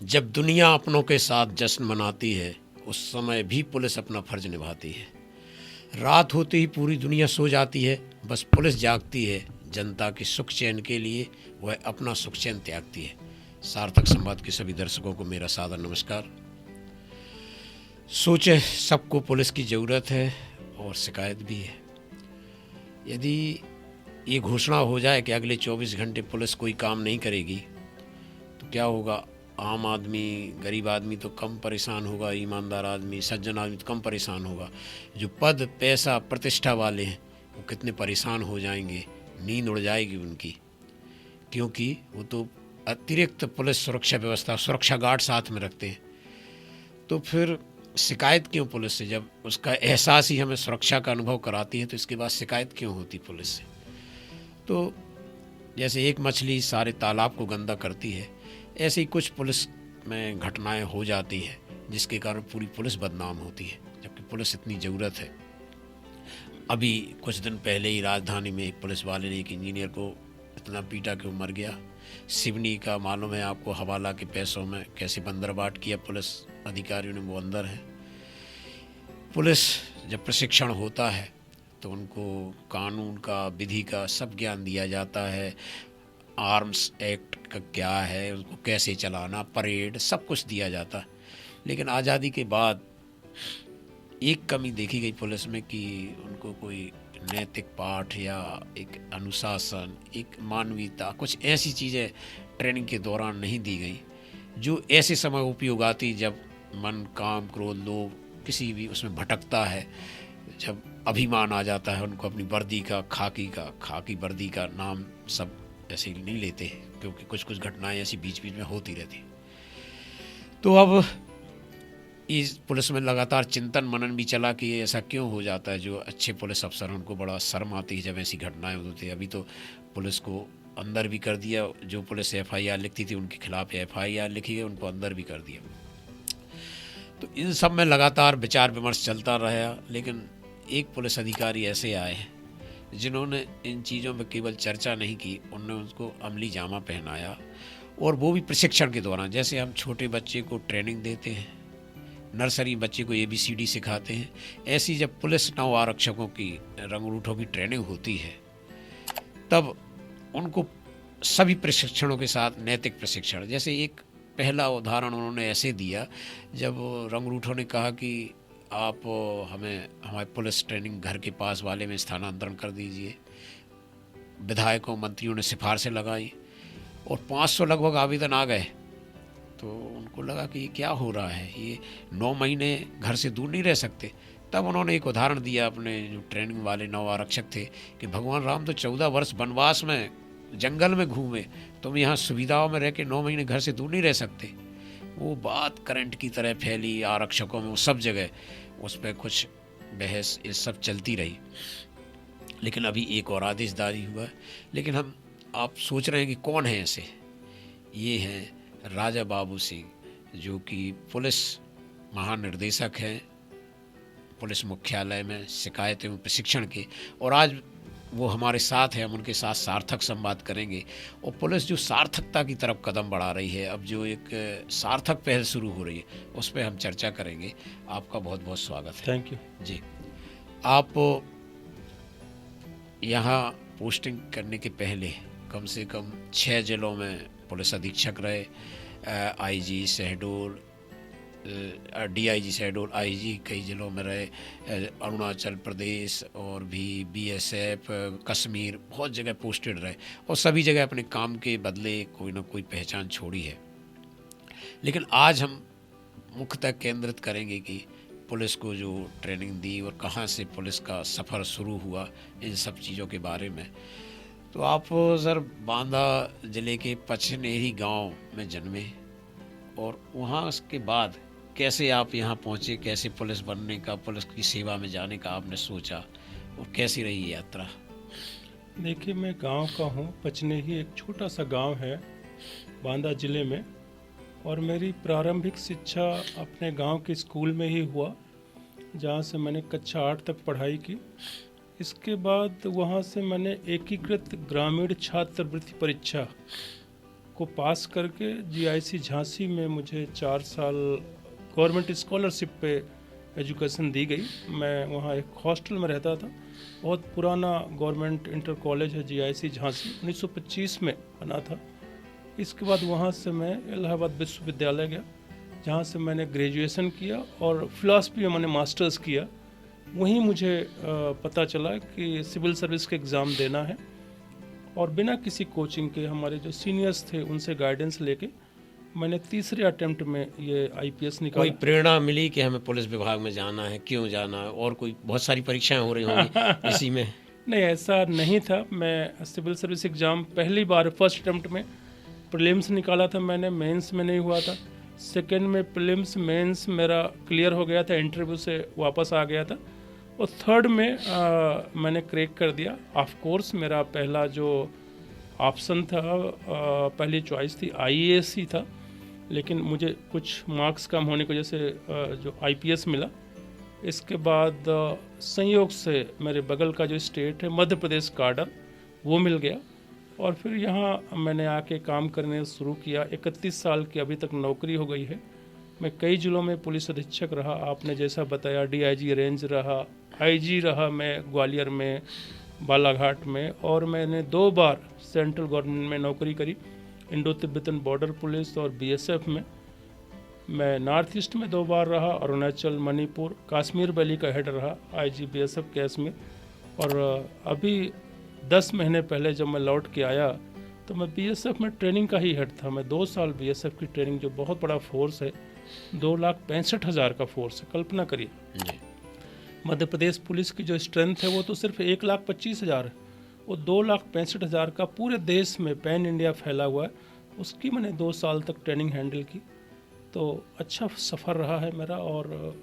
जब दुनिया अपनों के साथ जश्न मनाती है, उस समय भी पुलिस अपना फर्ज निभाती है। रात होते ही पूरी दुनिया सो जाती है, बस पुलिस जागती है। जनता के सुख चैन के लिए वह अपना सुख चैन त्यागती है। सार्थक संवाद के सभी दर्शकों को मेरा सादर नमस्कार। सोचे सबको पुलिस की ज़रूरत है और शिकायत भी है। यदि ये घोषणा हो जाए कि अगले 24 घंटे पुलिस कोई काम नहीं करेगी तो क्या होगा? आम आदमी, गरीब आदमी तो कम परेशान होगा, ईमानदार आदमी, सज्जन आदमी तो कम परेशान होगा। जो पद, पैसा, प्रतिष्ठा वाले हैं वो कितने परेशान हो जाएंगे, नींद उड़ जाएगी उनकी, क्योंकि वो तो अतिरिक्त पुलिस सुरक्षा व्यवस्था, सुरक्षा गार्ड साथ में रखते हैं। तो फिर शिकायत क्यों पुलिस से? जब उसका एहसास ही हमें सुरक्षा का अनुभव कराती है तो इसके बाद शिकायत क्यों होती पुलिस से? तो जैसे एक मछली सारे तालाब को गंदा करती है, ऐसे ही कुछ पुलिस में घटनाएं हो जाती हैं जिसके कारण पूरी पुलिस बदनाम होती है, जबकि पुलिस इतनी ज़रूरत है। अभी कुछ दिन पहले ही राजधानी में एक पुलिस वाले ने एक इंजीनियर को इतना पीटा कि वो मर गया। सिवनी का मालूम है आपको, हवाला के पैसों में कैसे बंदरबाट किया पुलिस अधिकारियों ने, वो अंदर है। पुलिस जब प्रशिक्षण होता है तो उनको कानून का, विधि का सब ज्ञान दिया जाता है। आर्म्स एक्ट का क्या है, उसको कैसे चलाना, परेड, सब कुछ दिया जाता है। लेकिन आज़ादी के बाद एक कमी देखी गई पुलिस में कि उनको कोई नैतिक पाठ या एक अनुशासन, एक मानवीयता, कुछ ऐसी चीज़ें ट्रेनिंग के दौरान नहीं दी गई जो ऐसे समय उपयोग आती जब मन, काम, क्रोध, लोभ किसी भी उसमें भटकता है, जब अभिमान आ जाता है उनको अपनी वर्दी का, खाकी वर्दी का नाम सब ऐसे ही नहीं लेते हैं, क्योंकि कुछ कुछ घटनाएं ऐसी बीच बीच में होती रहती। तो अब इस पुलिस में लगातार चिंतन मनन भी चला कि ऐसा क्यों हो जाता है। जो अच्छे पुलिस अफसर हैं उनको बड़ा शर्म आती है जब ऐसी घटनाएं होती है। अभी तो पुलिस को अंदर भी कर दिया, जो पुलिस FIR लिखती थी उनके खिलाफ FIR लिखी गई, उनको अंदर भी कर दिया। तो इन सब में लगातार विचार विमर्श चलता रहा, लेकिन एक पुलिस अधिकारी ऐसे आए हैं जिन्होंने इन चीज़ों में केवल चर्चा नहीं की, उन्होंने उसको अमली जामा पहनाया, और वो भी प्रशिक्षण के दौरान। जैसे हम छोटे बच्चे को ट्रेनिंग देते हैं, नर्सरी बच्चे को ABCD सिखाते हैं, ऐसी जब पुलिस नव आरक्षकों की, रंगरूठों की ट्रेनिंग होती है तब उनको सभी प्रशिक्षणों के साथ नैतिक प्रशिक्षण। जैसे एक पहला उदाहरण उन्होंने ऐसे दिया जब रंगरूठों ने कहा कि आप हमें हमारे पुलिस ट्रेनिंग घर के पास वाले में स्थानांतरण कर दीजिए। विधायकों, मंत्रियों ने सिफारिशें लगाई और 500 लगभग आवेदन आ गए। तो उनको लगा कि ये क्या हो रहा है, ये 9 महीने घर से दूर नहीं रह सकते। तब उन्होंने एक उदाहरण दिया, अपने जो ट्रेनिंग वाले नव आरक्षक थे, कि भगवान राम तो 14 वर्ष वनवास में जंगल में घूमे, तुम यहाँ सुविधाओं में रह के 9 महीने घर से दूर नहीं रह सकते। वो बात करंट की तरह फैली आरक्षकों में, वो सब जगह उस पर कुछ बहस ये सब चलती रही। लेकिन अभी एक और आदेश जारी हुआ है। लेकिन आप सोच रहे हैं कि कौन है ऐसे? ये हैं राजा बाबू सिंह, जो कि पुलिस महानिर्देशक हैं पुलिस मुख्यालय में शिकायत एवं प्रशिक्षण के, और आज वो हमारे साथ हैं। हम उनके साथ सार्थक संवाद करेंगे और पुलिस जो सार्थकता की तरफ कदम बढ़ा रही है, अब जो एक सार्थक पहल शुरू हो रही है, उस पर हम चर्चा करेंगे। आपका बहुत बहुत स्वागत है। थैंक यू जी। आप यहाँ पोस्टिंग करने के पहले कम से कम 6 जिलों में पुलिस अधीक्षक रहे, IG Shahdol, DIG Shahdol, IG कई ज़िलों में रहे, अरुणाचल प्रदेश और भी BSF, कश्मीर, बहुत जगह पोस्टेड रहे, और सभी जगह अपने काम के बदले कोई ना कोई पहचान छोड़ी है। लेकिन आज हम मुख्यतः केंद्रित करेंगे कि पुलिस को जो ट्रेनिंग दी और कहाँ से पुलिस का सफ़र शुरू हुआ, इन सब चीज़ों के बारे में। तो आप सर बांदा ज़िले के पचनेरी गांव में जन्मे, और वहाँ उसके बाद कैसे आप यहाँ पहुँचे, कैसे पुलिस बनने का, पुलिस की सेवा में जाने का आपने सोचा, और कैसी रही ये यात्रा? देखिए, मैं गांव का हूँ। पचनेही एक छोटा सा गांव है बांदा ज़िले में, और मेरी प्रारंभिक शिक्षा अपने गांव के स्कूल में ही हुआ, जहाँ से मैंने कक्षा 8 तक पढ़ाई की। इसके बाद वहाँ से मैंने एकीकृत ग्रामीण छात्रवृत्ति परीक्षा को पास करके जीआईसी झांसी में मुझे 4 साल गवर्नमेंट स्कॉलरशिप पे एजुकेशन दी गई। मैं वहाँ एक हॉस्टल में रहता था। बहुत पुराना गवर्नमेंट इंटर कॉलेज है जीआईसी झांसी, 1925 में बना था। इसके बाद वहाँ से मैं इलाहाबाद विश्वविद्यालय गया, जहाँ से मैंने ग्रेजुएशन किया और फिलॉसफी में मैंने मास्टर्स किया। वहीं मुझे पता चला कि सिविल सर्विस का एग्ज़ाम देना है, और बिना किसी कोचिंग के हमारे जो सीनियर्स थे उनसे गाइडेंस लेके मैंने तीसरे अटेम्प्ट में ये आईपीएस निकाला। कोई प्रेरणा मिली कि हमें पुलिस विभाग में जाना है, क्यों जाना है, और कोई बहुत सारी परीक्षाएं हो रही होंगी इसी में? नहीं, ऐसा नहीं था। मैं सिविल सर्विस एग्ज़ाम पहली बार फर्स्ट अटेम्प्ट में प्रीलिम्स निकाला था मैंने, मेंस में नहीं हुआ था। सेकेंड में प्रीलिम्स मेंस मेरा क्लियर हो गया था, इंटरव्यू से वापस आ गया था। और थर्ड में मैंने क्रैक कर दिया। ऑफ कोर्स मेरा पहला जो ऑप्शन था, पहली चॉइस थी आईएएस ही था, लेकिन मुझे कुछ मार्क्स कम होने की वजह से जो आईपीएस मिला। इसके बाद संयोग से मेरे बगल का जो स्टेट है मध्य प्रदेश कार्डर, वो मिल गया, और फिर यहाँ मैंने आके काम करने शुरू किया। 31 साल की अभी तक नौकरी हो गई है। मैं कई जिलों में पुलिस अधीक्षक रहा, आपने जैसा बताया डीआईजी रेंज रहा, आईजी रहा मैं ग्वालियर में, बालाघाट में, और मैंने 2 बार सेंट्रल गवर्नमेंट में नौकरी करी, इंडो तिब्बतन बॉर्डर पुलिस और बीएसएफ में। मैं नॉर्थ ईस्ट में 2 बार रहा, अरुणाचल, मणिपुर, कश्मीर वैली का हेड रहा, आईजी बीएसएफ कश्मीर। और अभी 10 महीने पहले जब मैं लौट के आया तो मैं बीएसएफ में ट्रेनिंग का ही हेड था। मैं 2 साल बीएसएफ की ट्रेनिंग, जो बहुत बड़ा फोर्स है, 2,65,000 का फोर्स है, कल्पना करिए। मध्य प्रदेश पुलिस की जो स्ट्रेंथ है वो तो सिर्फ 1,25,000 है, वो 2,65,000 का पूरे देश में पैन इंडिया फैला हुआ है। उसकी मैंने 2 साल तक ट्रेनिंग हैंडल की, तो अच्छा सफ़र रहा है मेरा, और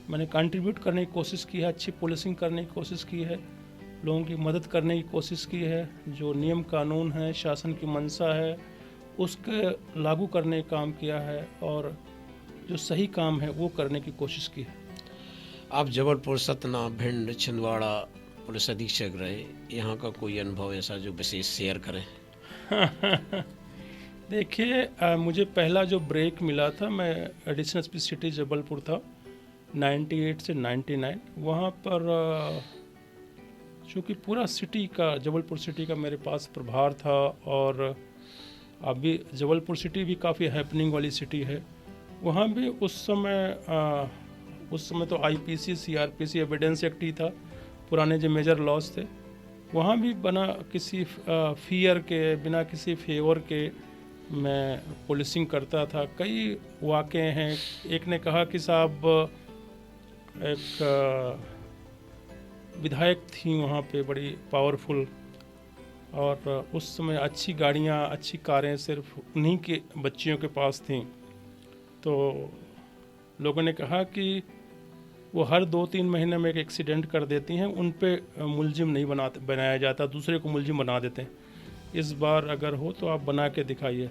मैंने कंट्रीब्यूट करने की कोशिश की है, अच्छी पुलिसिंग करने की कोशिश की है, लोगों की मदद करने की कोशिश की है, जो नियम कानून है, शासन की मंशा है, उसके लागू करने का काम किया है, और जो सही काम है वो करने की कोशिश की है। आप जबलपुर, सतना, भिंड, छिंदवाड़ा पुलिस अधीक्षक रहे, यहाँ का कोई अनुभव ऐसा जो विशेष शेयर करें? देखिए, मुझे पहला जो ब्रेक मिला था, मैं एडिशनल एसपी सिटी जबलपुर था 98 से 99। वहाँ पर चूँकि पूरा सिटी का, जबलपुर सिटी का मेरे पास प्रभार था, और अभी जबलपुर सिटी भी काफ़ी हैपनिंग वाली सिटी है। वहाँ भी उस समय तो आईपीसी, सीआरपीसी, एविडेंस एक्ट ही था, पुराने जो मेजर लॉज थे। वहाँ भी बिना किसी फियर के, बिना किसी फेवर के मैं पुलिसिंग करता था। कई वाक़े हैं। एक ने कहा कि साहब, एक विधायक थी वहाँ पे बड़ी पावरफुल, और उस समय अच्छी गाड़ियाँ, अच्छी कारें सिर्फ उन्हीं के बच्चियों के पास थीं। तो लोगों ने कहा कि वो हर 2-3 महीने में एक एक्सीडेंट कर देती हैं, उन पे मुलजिम नहीं बनाया जाता, दूसरे को मुलजिम बना देते हैं। इस बार अगर हो तो आप बना के दिखाइए।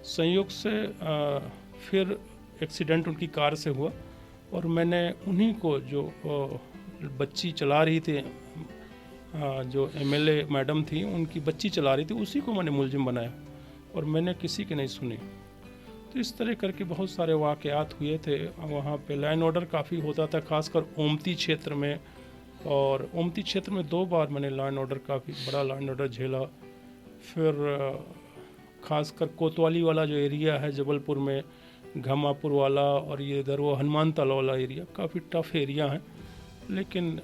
संयोग से फिर एक्सीडेंट उनकी कार से हुआ, और मैंने उन्हीं को, जो बच्ची चला रही थी, जो एमएलए मैडम थी, उनकी बच्ची चला रही थी, उसी को मैंने मुलजिम बनाया, और मैंने किसी की नहीं सुनी। तो इस तरह करके बहुत सारे वाक़यात हुए थे। वहाँ पे लाइन ऑर्डर काफ़ी होता था, खासकर ओमती क्षेत्र में, और ओमती क्षेत्र में 2 बार मैंने लाइन ऑर्डर, काफ़ी बड़ा लाइन ऑर्डर झेला। फिर खासकर कोतवाली वाला जो एरिया है जबलपुर में, घमापुर वाला, और ये इधर वो हनुमान ताल वाला एरिया, काफ़ी टफ एरिया है, लेकिन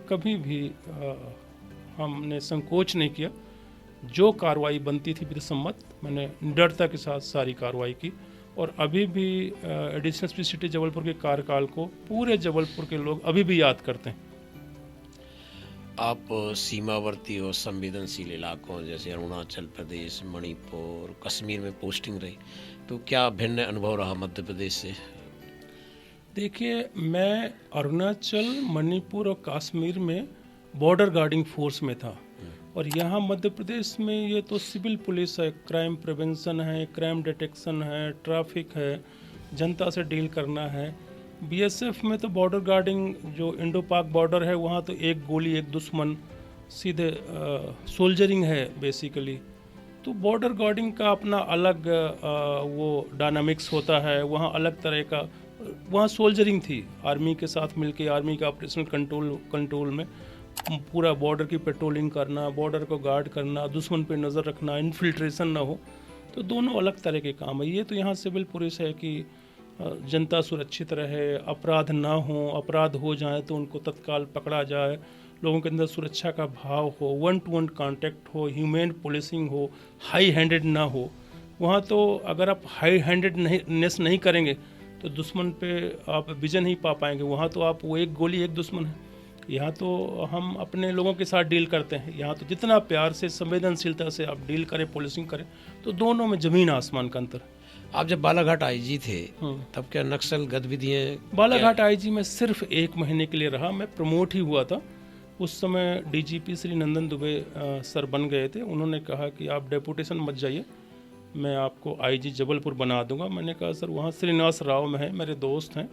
कभी भी हमने संकोच नहीं किया। जो कार्रवाई बनती थी विधिसम्मत, मैंने निडरता के साथ सारी कार्रवाई की, और अभी भी एडिशनल एसपी सिटी जबलपुर के कार्यकाल को पूरे जबलपुर के लोग अभी भी याद करते हैं। आप सीमावर्ती और संवेदनशील इलाकों जैसे अरुणाचल प्रदेश, मणिपुर, कश्मीर में पोस्टिंग रही, तो क्या भिन्न अनुभव रहा मध्य प्रदेश से? देखिए, मैं अरुणाचल, मणिपुर और कश्मीर में बॉर्डर गार्डिंग फोर्स में था, और यहाँ मध्य प्रदेश में ये तो सिविल पुलिस है, क्राइम प्रिवेंशन है, क्राइम डिटेक्शन है, ट्रैफिक है, जनता से डील करना है। बीएसएफ में तो बॉर्डर गार्डिंग, जो इंडो पाक बॉर्डर है, वहाँ तो एक गोली एक दुश्मन, सीधे सोल्जरिंग है बेसिकली। तो बॉर्डर गार्डिंग का अपना अलग वो डायनामिक्स होता है, वहाँ अलग तरह का वहाँ सोल्जरिंग थी, आर्मी के साथ मिलके आर्मी का ऑपरेशनल कंट्रोल में पूरा बॉर्डर की पेट्रोलिंग करना, बॉर्डर को गार्ड करना, दुश्मन पे नज़र रखना, इन्फिल्ट्रेशन ना हो, तो दोनों अलग तरह के काम है। ये तो यहाँ सिविल पुलिस है कि जनता सुरक्षित रहे, अपराध ना हो, अपराध हो जाए तो उनको तत्काल पकड़ा जाए, लोगों के अंदर सुरक्षा का भाव हो, 1-to-1 कांटेक्ट हो, ह्यूमन पुलिसिंग हो, हाई हैंडेड ना हो। वहाँ तो अगर आप हाई हैंडेडनेस नहीं करेंगे तो दुश्मन पे आप विजय नहीं पा पाएंगे। वहाँ तो आप वो एक गोली एक दुश्मन है। यहाँ तो हम अपने लोगों के साथ डील करते हैं। यहाँ तो जितना प्यार से संवेदनशीलता से आप डील करें, पुलिसिंग करें, तो दोनों में ज़मीन आसमान का अंतर। आप जब बालाघाट आईजी थे तब क्या नक्सल गतिविधियाँ? बालाघाट आईजी में सिर्फ 1 महीने के लिए रहा, मैं प्रमोट ही हुआ था। उस समय डीजीपी श्री नंदन दुबे सर बन गए थे। उन्होंने कहा कि आप डेपुटेशन मत जाइए, मैं आपको आईजी जबलपुर बना दूंगा। मैंने कहा सर वहाँ श्रीनिवास राव में है, मेरे दोस्त हैं,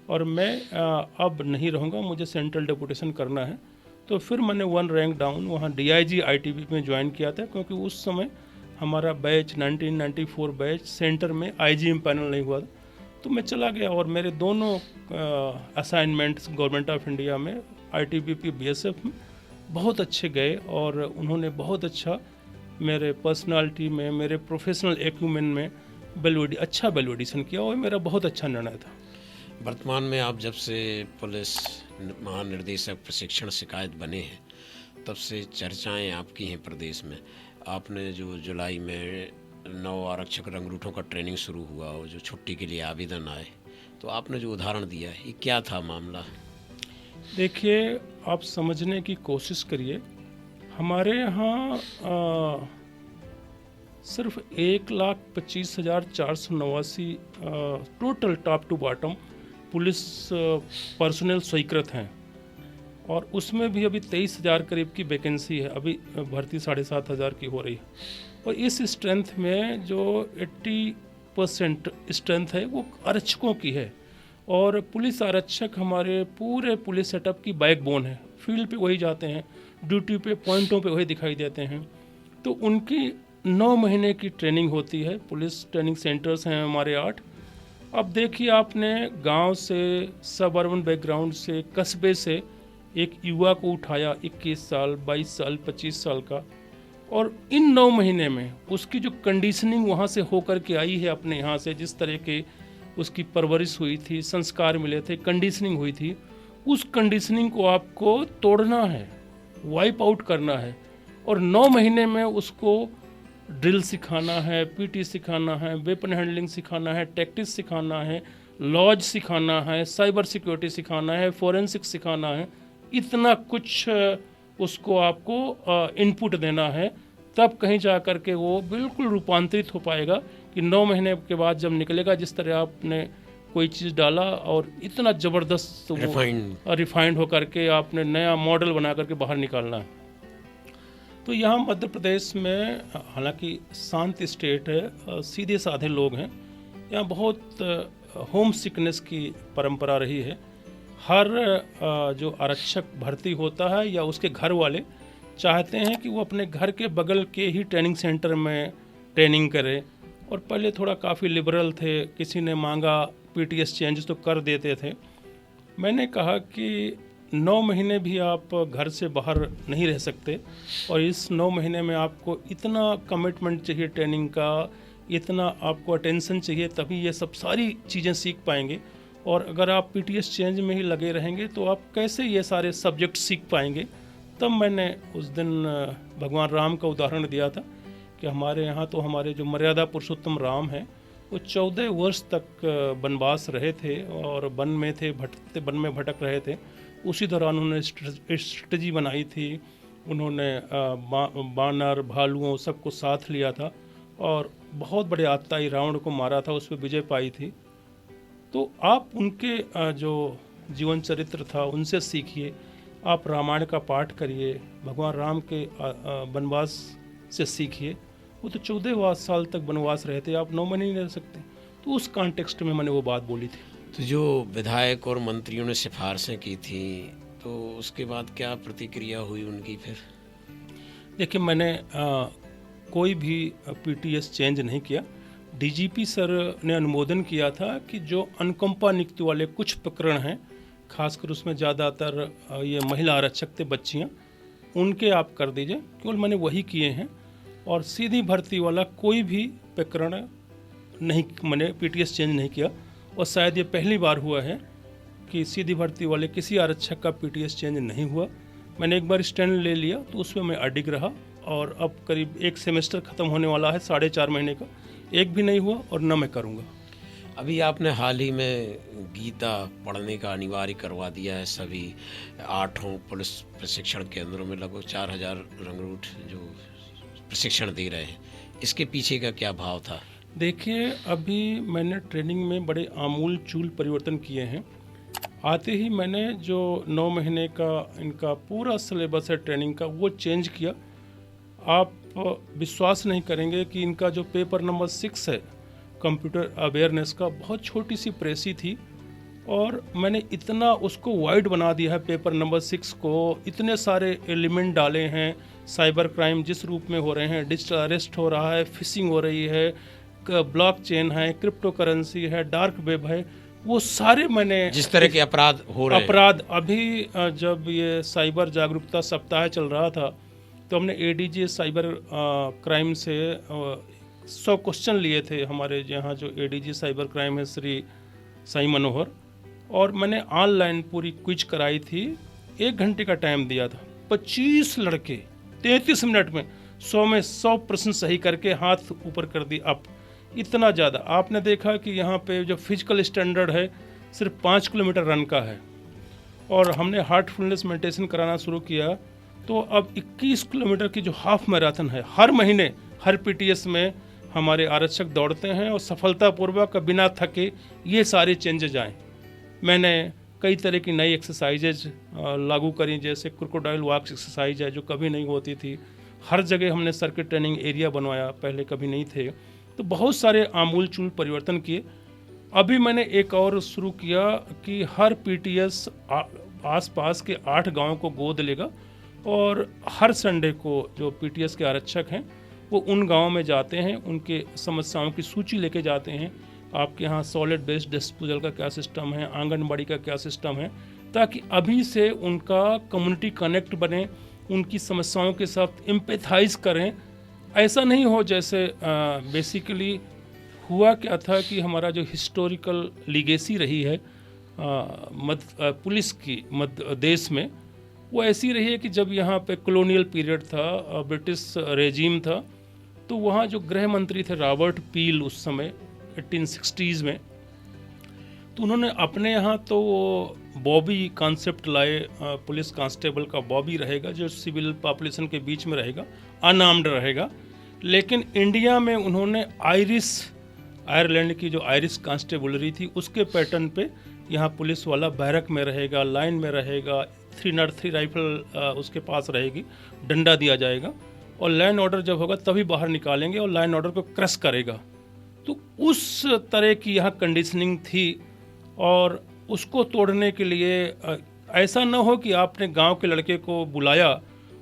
और मैं अब नहीं रहूँगा, मुझे सेंट्रल डेपुटेशन करना है। तो फिर मैंने 1 रैंक डाउन वहाँ डीआईजी आईटीबीपी में ज्वाइन किया था, क्योंकि उस समय हमारा बैच 1994 बैच सेंटर में आईजी पैनल नहीं हुआ था। तो मैं चला गया और मेरे दोनों असाइनमेंट्स गवर्नमेंट ऑफ इंडिया में आईटीबीपी बीएसएफ में बहुत अच्छे गए, और उन्होंने बहुत अच्छा मेरे पर्सनालिटी में, मेरे प्रोफेशनल एक्यूमेन में अच्छा वैल्यूएडिशन किया, और मेरा बहुत अच्छा निर्णय था। वर्तमान में आप जब से पुलिस महानिर्देशक प्रशिक्षण शिकायत बने हैं तब से चर्चाएं आपकी हैं प्रदेश में। आपने जो जुलाई में 9 आरक्षक रंगरूटों का ट्रेनिंग शुरू हुआ और जो छुट्टी के लिए आवेदन आए, तो आपने जो उदाहरण दिया ये क्या था मामला? देखिए, आप समझने की कोशिश करिए। हमारे यहाँ सिर्फ 1,25,489 total top to bottom police personnel स्वीकृत हैं, और उसमें भी अभी 23,000 करीब की वैकेंसी है। अभी भर्ती 7,500 की हो रही है, और इस स्ट्रेंथ में जो 80% स्ट्रेंथ है वो आरक्षकों की है। और पुलिस आरक्षक हमारे पूरे पुलिस सेटअप की बैकबोन है। फील्ड पे वही जाते हैं, ड्यूटी पे पॉइंटों पे वही दिखाई देते हैं। तो उनकी 9 महीने की ट्रेनिंग होती है। पुलिस ट्रेनिंग सेंटर्स हैं हमारे 8। अब देखिए, आपने गांव से, सब अर्बन बैकग्राउंड से, कस्बे से एक युवा को उठाया, 21 साल, 22 साल, 25 साल का, और इन 9 महीने में उसकी जो कंडीशनिंग वहाँ से होकर के आई है अपने यहाँ से, जिस तरह के उसकी परवरिश हुई थी, संस्कार मिले थे, कंडीशनिंग हुई थी, उस कंडीशनिंग को आपको तोड़ना है, वाइप आउट करना है। और 9 महीने में उसको ड्रिल सिखाना है, पीटी सिखाना है, वेपन हैंडलिंग सिखाना है, टैक्टिक्स सिखाना है, लॉज सिखाना है, साइबर सिक्योरिटी सिखाना है, फोरेंसिक सिखाना है। इतना कुछ उसको आपको इनपुट देना है, तब कहीं जा कर के वो बिल्कुल रूपांतरित हो पाएगा कि 9 महीने के बाद जब निकलेगा, जिस तरह आपने कोई चीज़ डाला और इतना ज़बरदस्त रिफाइंड होकर के आपने नया मॉडल बना करके बाहर निकालना है। तो यहाँ मध्य प्रदेश में हालांकि शांत स्टेट है, सीधे साधे लोग हैं, यहाँ बहुत होम सिकनेस की परंपरा रही है। हर जो आरक्षक भर्ती होता है या उसके घर वाले चाहते हैं कि वो अपने घर के बगल के ही ट्रेनिंग सेंटर में ट्रेनिंग करे। और पहले थोड़ा काफ़ी लिबरल थे, किसी ने मांगा पीटीएस चेंज तो कर देते थे। मैंने कहा कि 9 महीने भी आप घर से बाहर नहीं रह सकते, और इस 9 महीने में आपको इतना कमिटमेंट चाहिए ट्रेनिंग का, इतना आपको अटेंशन चाहिए, तभी ये सब सारी चीज़ें सीख पाएंगे। और अगर आप पीटीएस चेंज में ही लगे रहेंगे तो आप कैसे ये सारे सब्जेक्ट सीख पाएंगे। तब मैंने उस दिन भगवान राम का उदाहरण दिया था कि हमारे यहाँ तो हमारे जो मर्यादा पुरुषोत्तम राम हैं वो 14 वर्ष तक वनवास रहे थे और वन में थे, वन में भटक रहे थे। उसी दौरान उन्होंने स्ट्रेटजी बनाई थी, उन्होंने बानर, भालुओं सबको साथ लिया था और बहुत बड़े आतताई रावण को मारा था, उस पर विजय पाई थी। तो आप उनके जो जीवन चरित्र था उनसे सीखिए, आप रामायण का पाठ करिए, भगवान राम के वनवास से सीखिए। वो तो 14 साल तक वनवास रहे थे, आप 9 महीने नहीं रह सकते। तो उस कॉन्टेक्स्ट में मैंने वो बात बोली थी। तो जो विधायक और मंत्रियों ने सिफारिशें की थी, तो उसके बाद क्या प्रतिक्रिया हुई उनकी फिर? देखिए, मैंने कोई भी पीटीएस चेंज नहीं किया। डीजीपी सर ने अनुमोदन किया था कि जो अनुकंपा नियुक्ति वाले कुछ प्रकरण हैं, खासकर उसमें ज़्यादातर ये महिला आरक्षक थे, बच्चियाँ, उनके आप कर दीजिए। केवल मैंने वही किए हैं और सीधी भर्ती वाला कोई भी प्रकरण नहीं, मैंने पीटीएस चेंज नहीं किया। और शायद ये पहली बार हुआ है कि सीधी भर्ती वाले किसी आरक्षक का पीटीएस चेंज नहीं हुआ। मैंने एक बार स्टैंड ले लिया तो उसमें मैं अडिग रहा और अब करीब एक सेमेस्टर ख़त्म होने वाला है, 4.5 महीने का, एक भी नहीं हुआ और न मैं करूँगा। अभी आपने हाल ही में गीता पढ़ने का अनिवार्य करवा दिया है सभी 8 पुलिस प्रशिक्षण केंद्रों में। लगभग 4000 रंगरूट जो प्रशिक्षण दे रहे हैं, इसके पीछे का क्या भाव था? देखिए, अभी मैंने ट्रेनिंग में बड़े आमूल चूल परिवर्तन किए हैं। आते ही मैंने जो 9 महीने का इनका पूरा सिलेबस है ट्रेनिंग का, वो चेंज किया। आप विश्वास नहीं करेंगे कि इनका जो पेपर नंबर 6 है कंप्यूटर अवेयरनेस का, बहुत छोटी सी प्रेसी थी और मैंने इतना उसको वाइड बना दिया है पेपर नंबर 6 को। इतने सारे एलिमेंट डाले हैं, साइबर क्राइम जिस रूप में हो रहे हैं, डिजिटल अरेस्ट हो रहा है, फिशिंग हो रही है, ब्लॉकचेन है, क्रिप्टो करेंसी है, डार्क वेब है, वो सारे मैंने जिस तरह के अपराध हो रहे हैं। अपराध अभी जब ये साइबर जागरूकता सप्ताह चल रहा था तो हमने एडीजी साइबर क्राइम से 100 क्वेश्चन लिए थे। हमारे यहाँ जो एडीजी साइबर क्राइम है श्री साई मनोहर, और मैंने ऑनलाइन पूरी क्विज कराई थी। 1 घंटे का टाइम दिया था। 25 लड़के 33 मिनट में 100 में 100 प्रश्न सही करके हाथ ऊपर कर दी। अब इतना ज़्यादा आपने देखा कि यहाँ पे जो फिजिकल स्टैंडर्ड है सिर्फ 5 किलोमीटर रन का है, और हमने हार्टफुलनेस मेडिटेशन कराना शुरू किया तो अब 21 किलोमीटर की जो हाफ मैराथन है, हर महीने हर पीटीएस में हमारे आरक्षक दौड़ते हैं और सफलतापूर्वक बिना थके ये सारे चेंजेज आए। मैंने कई तरह की नई एक्सरसाइजेज लागू करी, जैसे क्रोकोडाइल वॉक एक्सरसाइज है जो कभी नहीं होती थी। हर जगह हमने सर्किट ट्रेनिंग एरिया बनवाया, पहले कभी नहीं थे। तो बहुत सारे आमूल चूल परिवर्तन किए। अभी मैंने एक और शुरू किया कि हर पीटीएस आसपास के 8 गांव को गोद लेगा और हर संडे को जो पीटीएस के आरक्षक हैं वो उन गांव में जाते हैं, उनके समस्याओं की सूची लेके जाते हैं। आपके यहाँ सॉलिड वेस्ट डिस्पोजल का क्या सिस्टम है, आंगनबाड़ी का क्या सिस्टम है, ताकि अभी से उनका कम्युनिटी कनेक्ट बने, उनकी समस्याओं के साथ एम्पैथाइज करें। ऐसा नहीं हो जैसे बेसिकली हुआ क्या था कि हमारा जो हिस्टोरिकल लीगेसी रही है पुलिस की मध्य देश में, वो ऐसी रही है कि जब यहाँ पे कॉलोनियल पीरियड था, ब्रिटिश रेजिम था, तो वहाँ जो गृह मंत्री थे रॉबर्ट पील उस समय 1860s में, तो उन्होंने अपने यहाँ तो वो बॉबी कॉन्सेप्ट लाए। पुलिस कांस्टेबल का बॉबी रहेगा जो सिविल पॉपुलेशन के बीच में रहेगा, अनआर्म्ड रहेगा। लेकिन इंडिया में उन्होंने आयरलैंड की जो आयरिश कांस्टेबलरी थी उसके पैटर्न पे यहाँ पुलिस वाला बैरक में रहेगा, लाइन में रहेगा, 303 राइफल उसके पास रहेगी, डंडा दिया जाएगा और लाइन ऑर्डर जब होगा तभी बाहर निकालेंगे और लाइन ऑर्डर को क्रश करेगा। तो उस तरह की यहाँ कंडीशनिंग थी और उसको तोड़ने के लिए ऐसा न हो कि आपने गांव के लड़के को बुलाया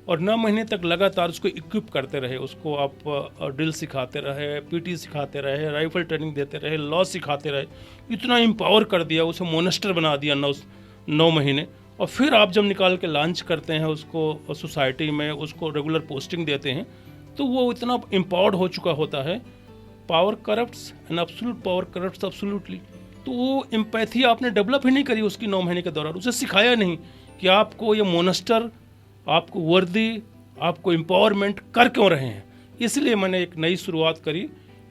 और 9 महीने तक लगातार उसको इक्विप करते रहे, उसको आप ड्रिल सिखाते रहे, पीटी सिखाते रहे, राइफल ट्रेनिंग देते रहे, लॉ सिखाते रहे, इतना एम्पावर कर दिया, उसे मोनेस्टर बना दिया 9 महीने। और फिर आप जब निकाल के लॉन्च करते हैं उसको सोसाइटी में, उसको रेगुलर पोस्टिंग देते हैं, तो वो इतना एम्पावर्ड हो चुका होता है। Power corrupts and absolute power corrupts absolutely. तो वो एम्पैथी आपने डेवलप ही नहीं करी उसकी 9 महीने के दौरान, उसे सिखाया नहीं कि आपको ये मोनेस्टर, आपको वर्दी, आपको एम्पावरमेंट कर क्यों रहे हैं। इसलिए मैंने एक नई शुरुआत करी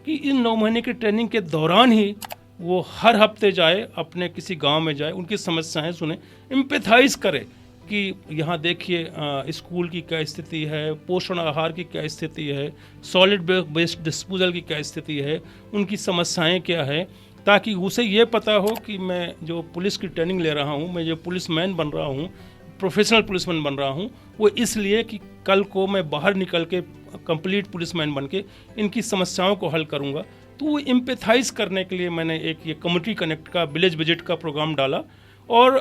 कि इन 9 महीने की ट्रेनिंग के दौरान ही वो हर हफ्ते जाए, अपने किसी गांव में जाए, उनकी समस्याएं सुने, एम्पैथाइज करे कि यहाँ देखिए स्कूल की क्या स्थिति है, पोषण आहार की क्या स्थिति है, सॉलिड वेस्ट डिस्पोजल की क्या स्थिति है, उनकी समस्याएं क्या है, ताकि उसे ये पता हो कि मैं जो पुलिस की ट्रेनिंग ले रहा हूँ, मैं जो पुलिसमैन बन रहा हूँ, प्रोफेशनल पुलिसमैन बन रहा हूँ, वो इसलिए कि कल को मैं बाहर निकल के कंप्लीट पुलिसमैन बन के इनकी समस्याओं को हल करूँगा। तो वो एम्पैथाइज करने के लिए मैंने एक ये कम्युनिटी कनेक्ट का विलेज विजिट का प्रोग्राम डाला। और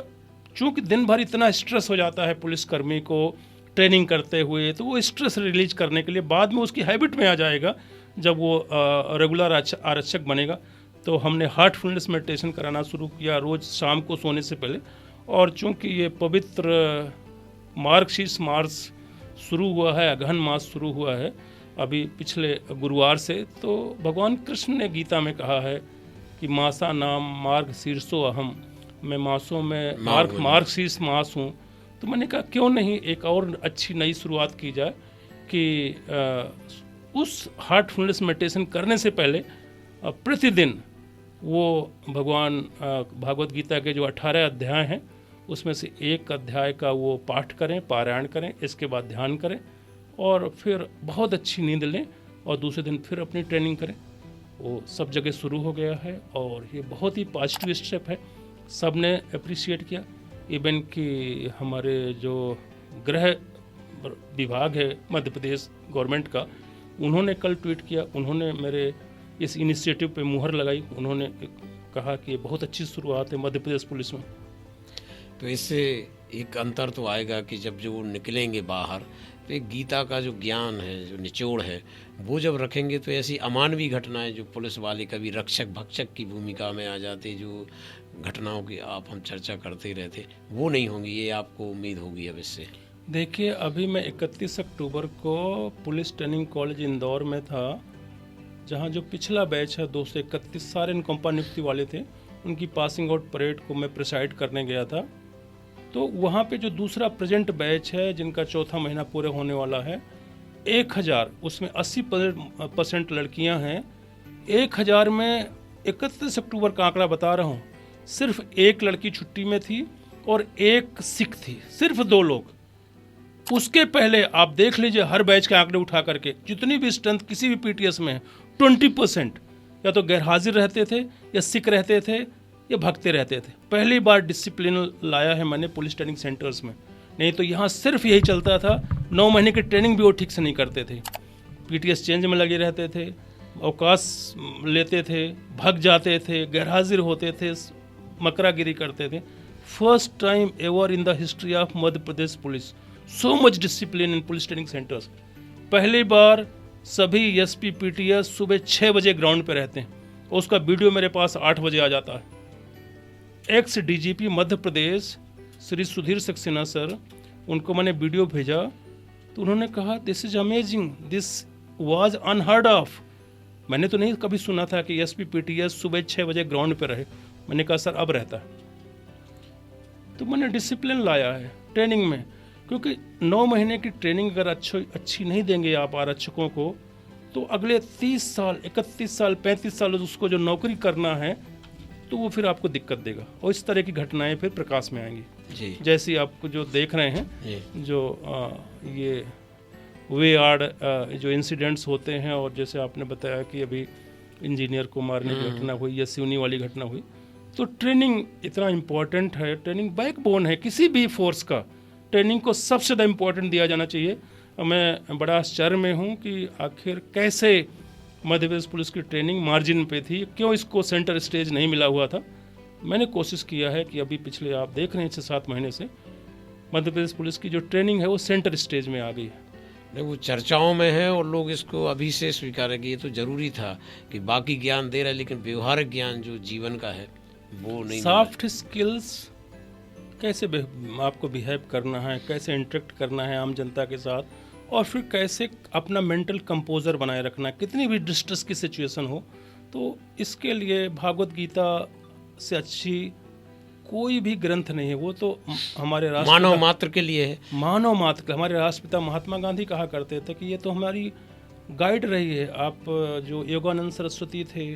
चूँकि दिन भर इतना स्ट्रेस हो जाता है पुलिसकर्मी को, ट्रेनिंग करते हुए, तो वो स्ट्रेस रिलीज करने के लिए बाद में उसकी हैबिट में आ जाएगा। जब वो रेगुलर आरक्षक बनेगा तो हमने हार्टफुलनेस मेडिटेशन कराना शुरू किया रोज़ शाम को सोने से पहले। और चूंकि ये पवित्र मार्गशीर्ष मास शुरू हुआ है, अगहन मास शुरू हुआ है अभी पिछले गुरुवार से, तो भगवान कृष्ण ने गीता में कहा है कि मासा नाम मार्ग शीर्षो अहम, मैं मासों में मार्गशीर्ष मास हूँ। तो मैंने कहा क्यों नहीं एक और अच्छी नई शुरुआत की जाए कि उस हार्टफुलनेस मेडिटेशन करने से पहले प्रतिदिन वो भगवान भागवत गीता के जो 18 अध्याय हैं उसमें से एक अध्याय का वो पाठ करें, पारायण करें, इसके बाद ध्यान करें और फिर बहुत अच्छी नींद लें और दूसरे दिन फिर अपनी ट्रेनिंग करें। वो सब जगह शुरू हो गया है और ये बहुत ही पॉजिटिव स्टेप है, सब ने अप्रिशिएट किया। इवन कि हमारे जो गृह विभाग है मध्य प्रदेश गवर्नमेंट का, उन्होंने कल ट्वीट किया, उन्होंने मेरे इस इनिशिएटिव पे मुहर लगाई, उन्होंने कहा कि ये बहुत अच्छी शुरुआत है मध्य प्रदेश पुलिस में। तो इससे एक अंतर तो आएगा कि जब जो निकलेंगे बाहर तो एक गीता का जो ज्ञान है, जो निचोड़ है, वो जब रखेंगे तो ऐसी अमानवीय घटनाएं जो पुलिस वाले कभी रक्षक भक्षक की भूमिका में आ जाते, जो घटनाओं की आप हम चर्चा करते रहते, वो नहीं होंगी, ये आपको उम्मीद होगी अब इससे? देखिए, अभी मैं 31 अक्टूबर को पुलिस ट्रेनिंग कॉलेज इंदौर में था, जहाँ जो पिछला बैच है 231 सारे इनकम्पा नियुक्ति वाले थे, उनकी पासिंग आउट परेड को मैं प्रिसाइड करने गया था। तो वहाँ पे जो दूसरा प्रेजेंट बैच है जिनका चौथा महीना पूरे होने वाला है, 1000 उसमें 80% लड़कियाँ हैं। 1000 में 31 अक्टूबर का आंकड़ा बता रहा हूँ, सिर्फ एक लड़की छुट्टी में थी और एक सिख थी, सिर्फ 2 लोग। उसके पहले आप देख लीजिए हर बैच के आंकड़े उठा करके जितनी भी स्ट्रेंथ किसी भी पीटीएस में है, 20% या तो गैर हाजिर रहते थे या सिख रहते थे या भगते रहते थे। पहली बार डिसिप्लिन लाया है मैंने पुलिस ट्रेनिंग सेंटर्स में, नहीं तो यहाँ सिर्फ यही चलता था। 9 महीने की ट्रेनिंग भी वो ठीक से नहीं करते थे, पीटीएस चेंज में लगे रहते थे, अवकाश लेते थे, भग जाते थे, गैर हाजिर होते थे, मकरागिरी करते थे। First time ever in the history of Madhya Pradesh police so much discipline in police training centres. पहली बार सभी एसपी पीटीएस सुबह 6 बजे ग्राउंड पे रहते हैं और उसका वीडियो मेरे पास 8 बजे आ जाता है। X DGP Madhya Pradesh Shri Sudhir Saxena sir, उनको मैंने वीडियो भेजा तो उन्होंने कहा this is amazing, this was unheard of. मैंने तो नहीं कभी सुना था कि एसपी पीटीएस सुबह 6 बजे ग्राउंड पे रहे। मैंने कहा सर अब रहता है। तो मैंने डिसिप्लिन लाया है ट्रेनिंग में, क्योंकि 9 महीने की ट्रेनिंग अगर अच्छी नहीं देंगे आप आरक्षकों को, तो अगले 30 साल 31 साल 35 साल उसको जो नौकरी करना है तो वो फिर आपको दिक्कत देगा और इस तरह की घटनाएं फिर प्रकाश में आएंगी जी। जैसे आपको जो देख रहे हैं जो ये वे आर्ड जो इंसिडेंट्स होते हैं, और जैसे आपने बताया कि अभी इंजीनियर को मारने की घटना हुई या सिवनी वाली घटना हुई, तो ट्रेनिंग इतना इम्पोर्टेंट है। ट्रेनिंग बैकबोन है किसी भी फोर्स का, ट्रेनिंग को सबसे ज़्यादा इम्पोर्टेंट दिया जाना चाहिए। मैं बड़ा आश्चर्य में हूँ कि आखिर कैसे मध्य प्रदेश पुलिस की ट्रेनिंग मार्जिन पे थी, क्यों इसको सेंटर स्टेज नहीं मिला हुआ था। मैंने कोशिश किया है कि अभी पिछले आप देख रहे हैं 6-7 महीने से मध्य प्रदेश पुलिस की जो ट्रेनिंग है वो सेंटर स्टेज में आ गई है। नहीं, वो चर्चाओं में है और लोग इसको अभी से स्वीकार है कि ये तो जरूरी था कि बाकी ज्ञान दे रहा है, लेकिन व्यवहारिक ज्ञान जो जीवन का है वो नहीं। सॉफ्ट स्किल्स, कैसे आपको बिहेव करना है, कैसे इंटरेक्ट करना है आम जनता के साथ, और फिर कैसे अपना मेंटल कंपोजर बनाए रखना है कितनी भी डिस्ट्रेस की सिचुएशन हो। तो इसके लिए भागवत गीता से अच्छी कोई भी ग्रंथ नहीं है। वो तो हमारे मानव मात्र के लिए है, मानव मात्र। हमारे राष्ट्रपिता महात्मा गांधी कहा करते थे कि ये तो हमारी गाइड रही है। आप जो योगानंद सरस्वती थे,